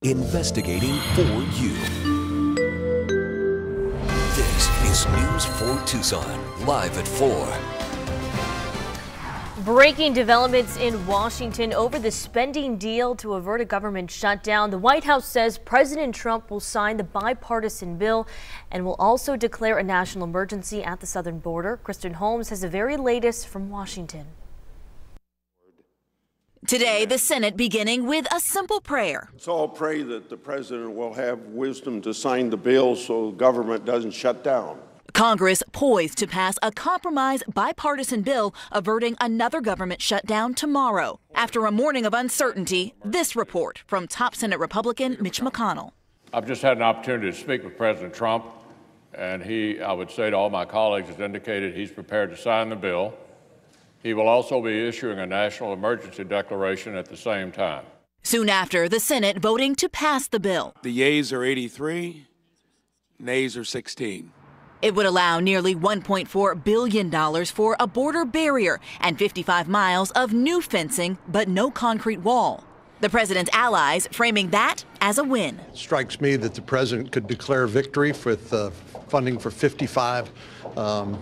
Investigating for you. This is News 4 Tucson, live at 4. Breaking developments in Washington over the spending deal to avert a government shutdown. The White House says President Trump will sign the bipartisan bill and will also declare a national emergency at the southern border. Kristen Holmes has the very latest from Washington. Today, the Senate beginning with a simple prayer. Let's all pray that the president will have wisdom to sign the bill so government doesn't shut down. Congress poised to pass a compromise bipartisan bill averting another government shutdown tomorrow. After a morning of uncertainty, this report from top Senate Republican Mitch McConnell. I've just had an opportunity to speak with President Trump, and I would say to all my colleagues, has indicated he's prepared to sign the bill. He will also be issuing a national emergency declaration at the same time. Soon after, the Senate voting to pass the bill. The yeas are 83, nays are 16. It would allow nearly $1.4 billion for a border barrier and 55 miles of new fencing, but no concrete wall. The president's allies framing that as a win. It strikes me that the president could declare victory with funding for 55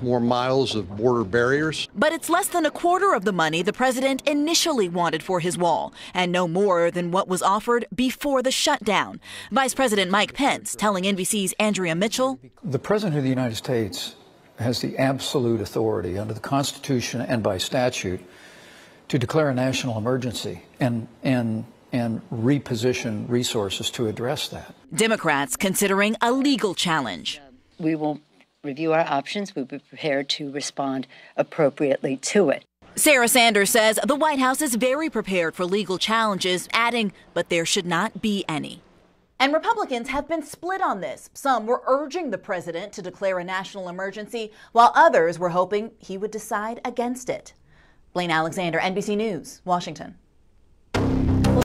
more miles of border barriers. But it's less than a quarter of the money the president initially wanted for his wall, and no more than what was offered before the shutdown. Vice President Mike Pence telling NBC's Andrea Mitchell, the President of the United States has the absolute authority under the Constitution and by statute to declare a national emergency and reposition resources to address that. Democrats considering a legal challenge. We will review our options. We'll be prepared to respond appropriately to it. Sarah Sanders says the White House is very prepared for legal challenges, adding, but there should not be any. And Republicans have been split on this. Some were urging the president to declare a national emergency, while others were hoping he would decide against it. Blaine Alexander, NBC News, Washington.